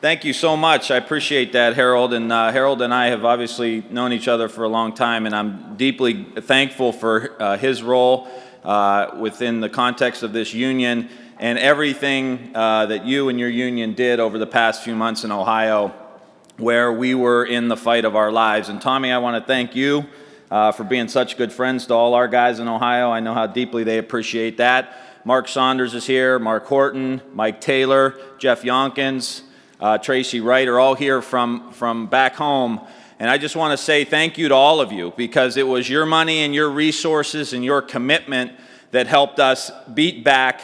Thank you so much. I appreciate that, Harold. And Harold and I have obviously known each other for a long time, and I'm deeply thankful for his role within the context of this union and everything that you and your union did over the past few months in Ohio, where we were in the fight of our lives. And Tommy, I want to thank you for being such good friends to all our guys in Ohio. I know how deeply they appreciate that. Mark Saunders is here, Mark Horton, Mike Taylor, Jeff Yonkins, Tracy Wright are all here from back home. And I just want to say thank you to all of you, because it was your money and your resources and your commitment that helped us beat back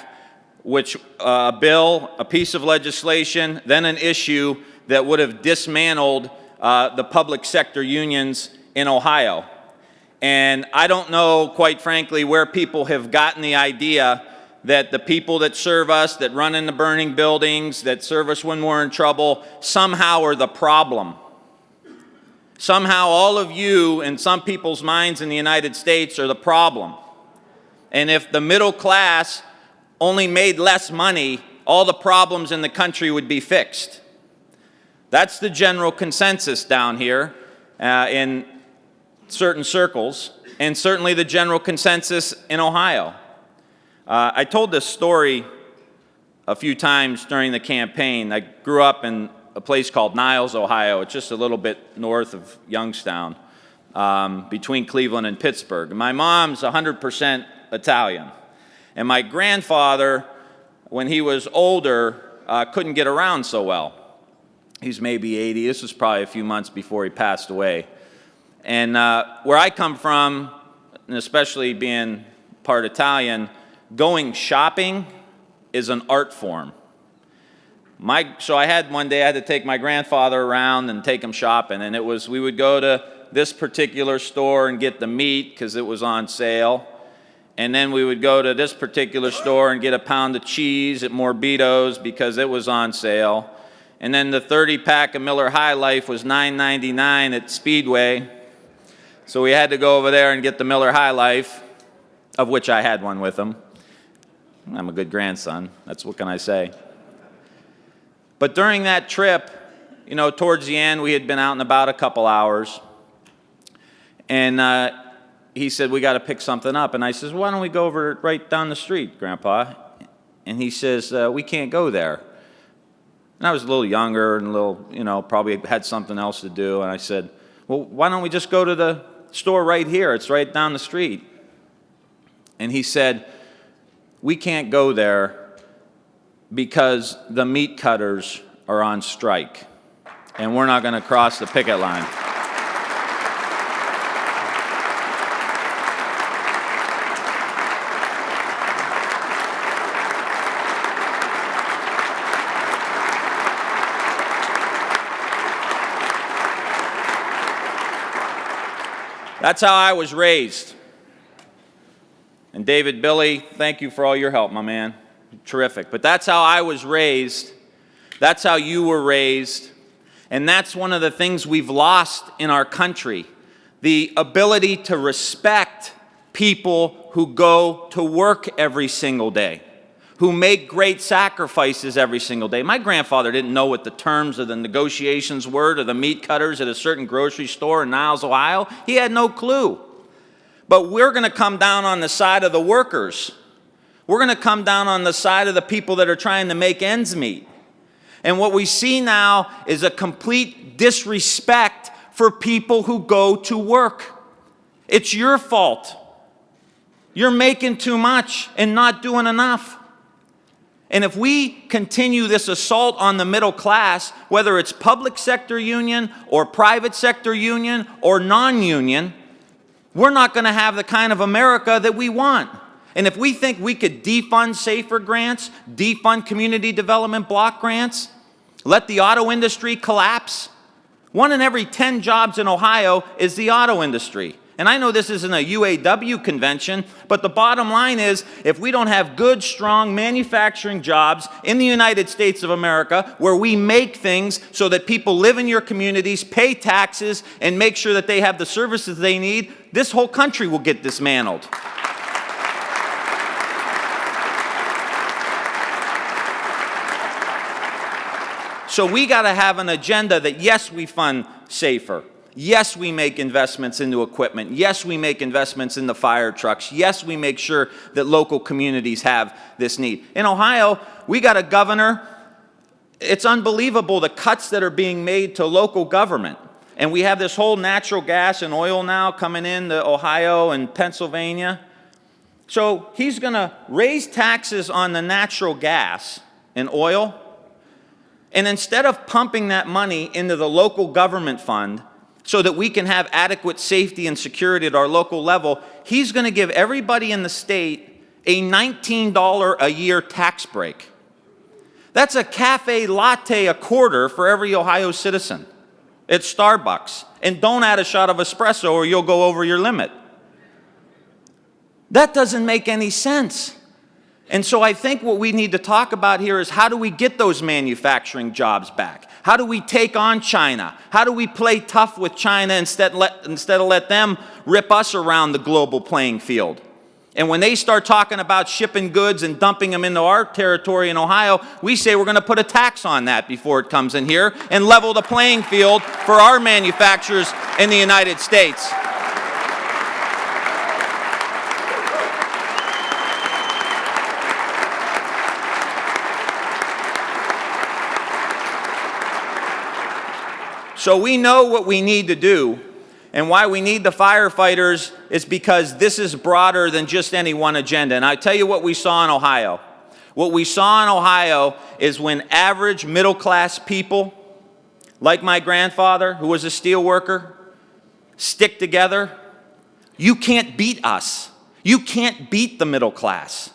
a bill, a piece of legislation, then an issue that would have dismantled the public sector unions in Ohio. And I don't know, quite frankly, where people have gotten the idea that the people that serve us, that run in the burning buildings, that serve us when we're in trouble, somehow are the problem. Somehow all of you, in some people's minds in the United States, are the problem. And if the middle class only made less money, all the problems in the country would be fixed. That's the general consensus down here in certain circles, and certainly the general consensus in Ohio. I told this story a few times during the campaign. I grew up in a place called Niles, Ohio. It's just a little bit north of Youngstown, between Cleveland and Pittsburgh. My mom's 100% Italian. And my grandfather, when he was older, couldn't get around so well. He's maybe 80. This was probably a few months before he passed away. And where I come from, and especially being part Italian, going shopping is an art form. So I had to take my grandfather around and take him shopping, and we would go to this particular store and get the meat because it was on sale, and then we would go to this particular store and get a pound of cheese at Morbido's because it was on sale, and then the 30-pack of Miller High Life was $9.99 at Speedway, so we had to go over there and get the Miller High Life, of which I had one with him. I'm a good grandson. What can I say? But during that trip, towards the end, we had been out and about a couple hours. And he said, we got to pick something up. And I says, why don't we go over right down the street, Grandpa? And he says, we can't go there. And I was a little younger and a little, probably had something else to do. And I said, well, why don't we just go to the store right here? It's right down the street. And he said, we can't go there because the meat cutters are on strike, and we're not going to cross the picket line. That's how I was raised. And David, Billy, thank you for all your help, my man. Terrific. But that's how I was raised. That's how you were raised. And that's one of the things we've lost in our country. The ability to respect people who go to work every single day, who make great sacrifices every single day. My grandfather didn't know what the terms of the negotiations were to the meat cutters at a certain grocery store in Niles, Ohio. He had no clue. But we're going to come down on the side of the workers. We're going to come down on the side of the people that are trying to make ends meet. And what we see now is a complete disrespect for people who go to work. It's your fault. You're making too much and not doing enough. And if we continue this assault on the middle class, whether it's public sector union or private sector union or non-union, we're not going to have the kind of America that we want. And if we think we could defund SAFER grants, defund community development block grants, let the auto industry collapse, 1 in every 10 jobs in Ohio is the auto industry. And I know this isn't a UAW convention, but the bottom line is, if we don't have good, strong manufacturing jobs in the United States of America where we make things so that people live in your communities, pay taxes, and make sure that they have the services they need, this whole country will get dismantled. So we got to have an agenda that, yes, we fund safer. Yes, we make investments into equipment. Yes, we make investments in the fire trucks. Yes, we make sure that local communities have this need. In Ohio, we got a governor. It's unbelievable the cuts that are being made to local government. And we have this whole natural gas and oil now coming into Ohio and Pennsylvania. So he's going to raise taxes on the natural gas and oil. And instead of pumping that money into the local government fund so that we can have adequate safety and security at our local level, he's going to give everybody in the state a $19 a year tax break. That's a cafe latte a quarter for every Ohio citizen at Starbucks. And don't add a shot of espresso or you'll go over your limit. That doesn't make any sense. And so I think what we need to talk about here is, how do we get those manufacturing jobs back? How do we take on China? How do we play tough with China instead of let them rip us around the global playing field? And when they start talking about shipping goods and dumping them into our territory in Ohio, we say we're going to put a tax on that before it comes in here and level the playing field for our manufacturers in the United States. So we know what we need to do, and why we need the firefighters is because this is broader than just any one agenda. And I tell you what we saw in Ohio. What we saw in Ohio is when average middle-class people, like my grandfather, who was a steel worker, stick together, you can't beat us. You can't beat the middle class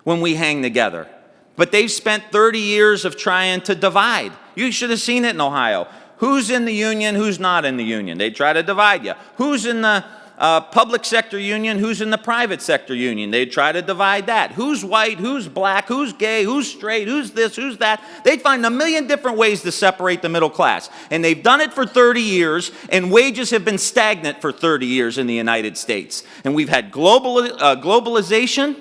when we hang together. But they've spent 30 years of trying to divide. You should have seen it in Ohio. Who's in the union, who's not in the union? They try to divide you. Who's in the public sector union, who's in the private sector union? They try to divide that. Who's white, who's black, who's gay, who's straight, who's this, who's that? They'd find a million different ways to separate the middle class. And they've done it for 30 years, and wages have been stagnant for 30 years in the United States. And we've had globalization.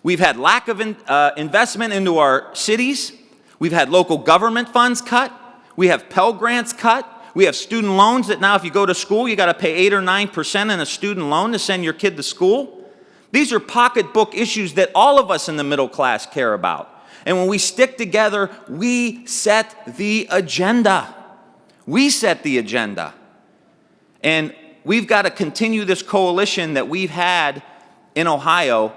We've had lack of investment into our cities. We've had local government funds cut. We have Pell Grants cut. We have student loans that now if you go to school, you got to pay 8 or 9% in a student loan to send your kid to school. These are pocketbook issues that all of us in the middle class care about. And when we stick together, we set the agenda. We set the agenda. And we've got to continue this coalition that we've had in Ohio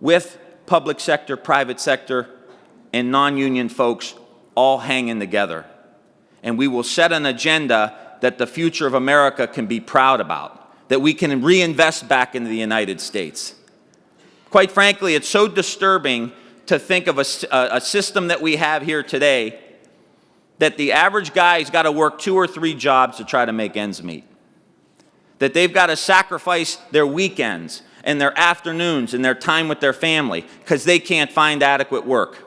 with public sector, private sector, and non-union folks all hanging together. And we will set an agenda that the future of America can be proud about, that we can reinvest back into the United States. Quite frankly, it's so disturbing to think of a system that we have here today, that the average guy's got to work 2 or 3 jobs to try to make ends meet. That they've got to sacrifice their weekends and their afternoons and their time with their family because they can't find adequate work.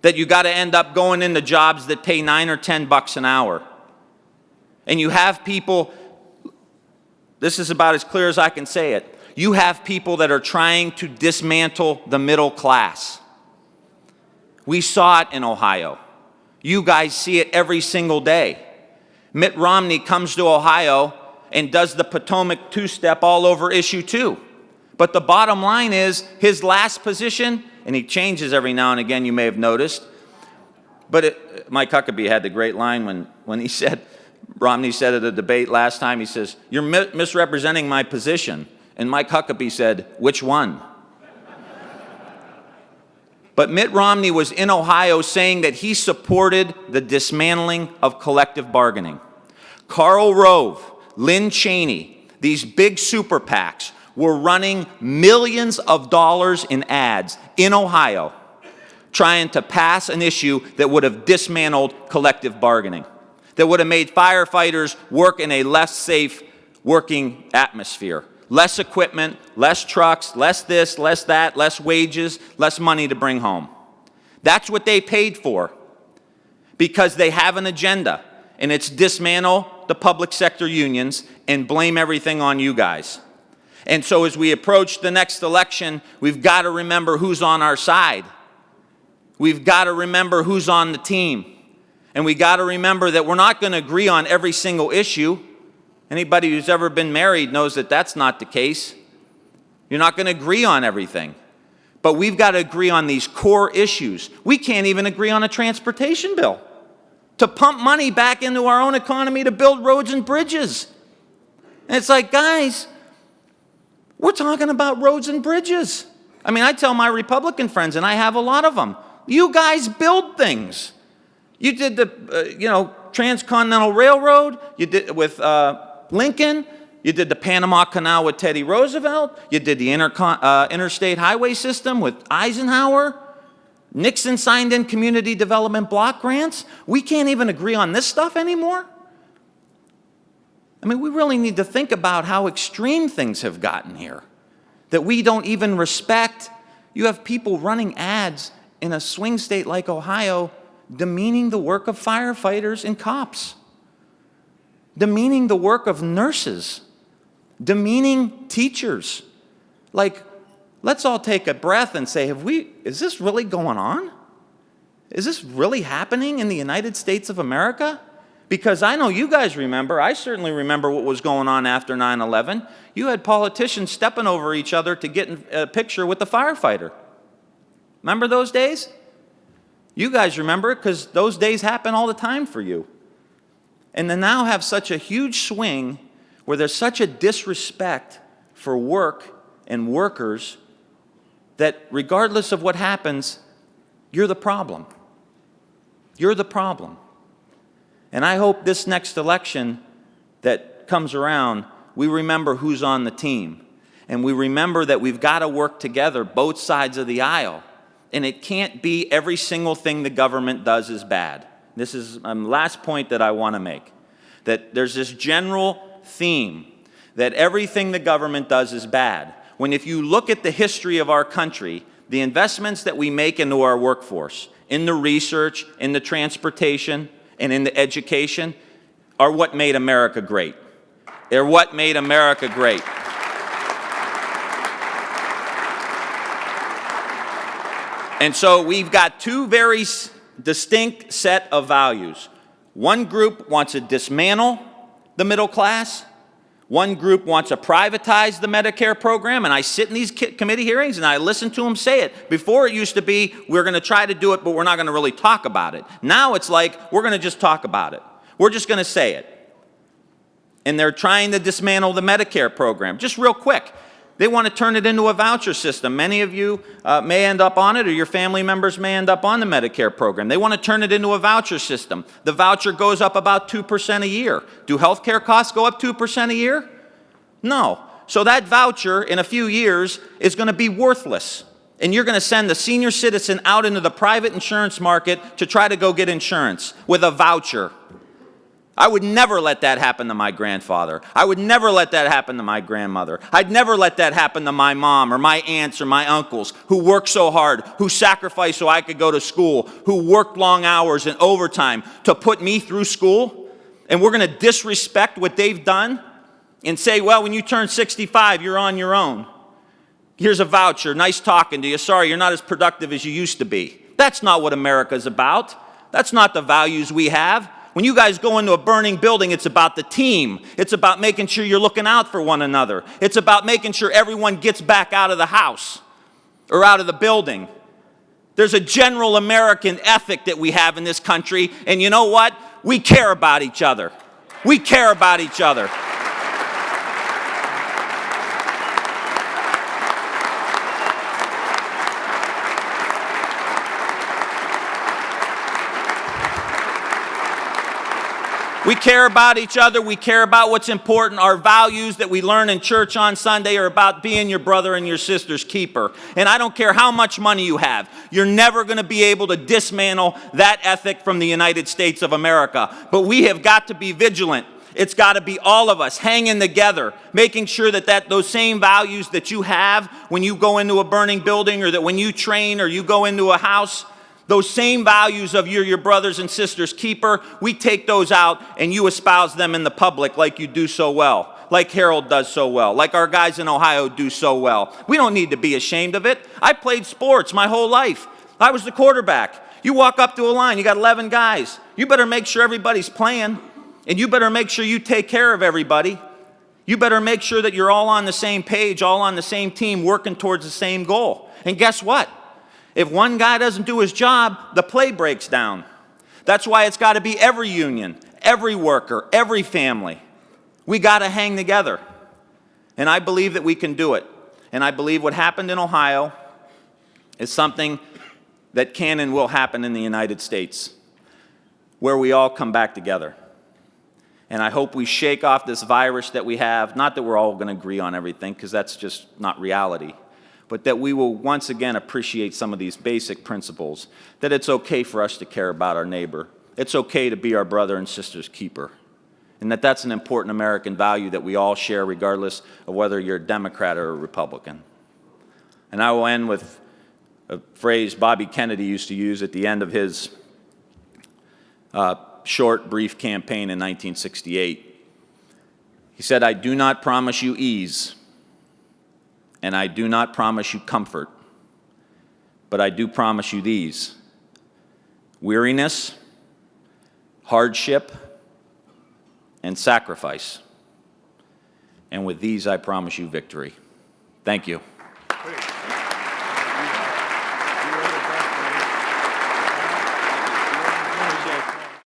That you got to end up going into jobs that pay $9 or $10 an hour. And you have people, this is about as clear as I can say it, you have people that are trying to dismantle the middle class. We saw it in Ohio. You guys see it every single day. Mitt Romney comes to Ohio and does the Potomac two-step all over issue 2. But the bottom line is, his last position, and he changes every now and again, you may have noticed. But Mike Huckabee had the great line when he said, Romney said at a debate last time, he says, "You're misrepresenting my position." And Mike Huckabee said, "Which one?" But Mitt Romney was in Ohio saying that he supported the dismantling of collective bargaining. Karl Rove, Lynn Cheney, these big super PACs were running millions of dollars in ads in Ohio trying to pass an issue that would have dismantled collective bargaining, that would have made firefighters work in a less safe working atmosphere. Less equipment, less trucks, less this, less that, less wages, less money to bring home. That's what they paid for because they have an agenda, and it's dismantle the public sector unions and blame everything on you guys. And so as we approach the next election, we've got to remember who's on our side. We've got to remember who's on the team. And we got to remember that we're not going to agree on every single issue. Anybody who's ever been married knows that that's not the case. You're not going to agree on everything. But we've got to agree on these core issues. We can't even agree on a transportation bill to pump money back into our own economy to build roads and bridges. And it's like, guys, we're talking about roads and bridges. I mean, I tell my Republican friends, and I have a lot of them, you guys build things. You did the, Transcontinental Railroad. You did with Lincoln. You did the Panama Canal with Teddy Roosevelt. You did the interstate highway system with Eisenhower. Nixon signed in community development block grants. We can't even agree on this stuff anymore. I mean, we really need to think about how extreme things have gotten here, that we don't even respect. You have people running ads in a swing state like Ohio demeaning the work of firefighters and cops, demeaning the work of nurses, demeaning teachers. Like, let's all take a breath and say, is this really going on? Is this really happening in the United States of America? Because I know you guys remember, I certainly remember what was going on after 9/11. You had politicians stepping over each other to get in a picture with the firefighter. Remember those days? You guys remember it because those days happen all the time for you. And to now have such a huge swing where there's such a disrespect for work and workers that regardless of what happens, you're the problem. You're the problem. And I hope this next election that comes around, we remember who's on the team. And we remember that we've got to work together, both sides of the aisle. And it can't be every single thing the government does is bad. This is the last point that I want to make. That there's this general theme that everything the government does is bad. When if you look at the history of our country, the investments that we make into our workforce, in the research, in the transportation, and in the education, are what made America great. They're what made America great. And so we've got two very distinct set of values. One group wants to dismantle the middle class. One group wants to privatize the Medicare program. And I sit in these committee hearings and I listen to them say it. Before it used to be, we're going to try to do it, but we're not going to really talk about it. Now it's like, we're going to just talk about it. We're just going to say it. And they're trying to dismantle the Medicare program. Just real quick. They want to turn it into a voucher system. Many of you may end up on it, or your family members may end up on the Medicare program. They want to turn it into a voucher system. The voucher goes up about 2% a year. Do healthcare costs go up 2% a year? No. So that voucher in a few years is going to be worthless. And you're going to send the senior citizen out into the private insurance market to try to go get insurance with a voucher. I would never let that happen to my grandfather. I would never let that happen to my grandmother. I'd never let that happen to my mom or my aunts or my uncles who worked so hard, who sacrificed so I could go to school, who worked long hours and overtime to put me through school. And we're going to disrespect what they've done and say, well, when you turn 65, you're on your own. Here's a voucher. Nice talking to you. Sorry, you're not as productive as you used to be. That's not what America's about. That's not the values we have. When you guys go into a burning building, it's about the team. It's about making sure you're looking out for one another. It's about making sure everyone gets back out of the house or out of the building. There's a general American ethic that we have in this country, and you know what? We care about each other. We care about each other. We care about each other. We care about what's important. Our values that we learn in church on Sunday are about being your brother and your sister's keeper. And I don't care how much money you have. You're never going to be able to dismantle that ethic from the United States of America. But we have got to be vigilant. It's got to be all of us hanging together, making sure that those same values that you have when you go into a burning building, or that when you train or you go into a house, those same values of you're your brothers and sisters' keeper, we take those out and you espouse them in the public like you do so well, like Harold does so well, like our guys in Ohio do so well. We don't need to be ashamed of it. I played sports my whole life. I was the quarterback. You walk up to a line, you got 11 guys. You better make sure everybody's playing, and you better make sure you take care of everybody. You better make sure that you're all on the same page, all on the same team, working towards the same goal. And guess what? If one guy doesn't do his job, the play breaks down. That's why it's got to be every union, every worker, every family. We got to hang together. And I believe that we can do it. And I believe what happened in Ohio is something that can and will happen in the United States, where we all come back together. And I hope we shake off this virus that we have, not that we're all going to agree on everything, because that's just not reality, but that we will once again appreciate some of these basic principles, that it's okay for us to care about our neighbor. It's okay to be our brother and sister's keeper. And that that's an important American value that we all share regardless of whether you're a Democrat or a Republican. And I will end with a phrase Bobby Kennedy used to use at the end of his short, brief campaign in 1968. He said, "I do not promise you ease, and I do not promise you comfort, but I do promise you these: weariness, hardship, and sacrifice. And with these, I promise you victory." Thank you.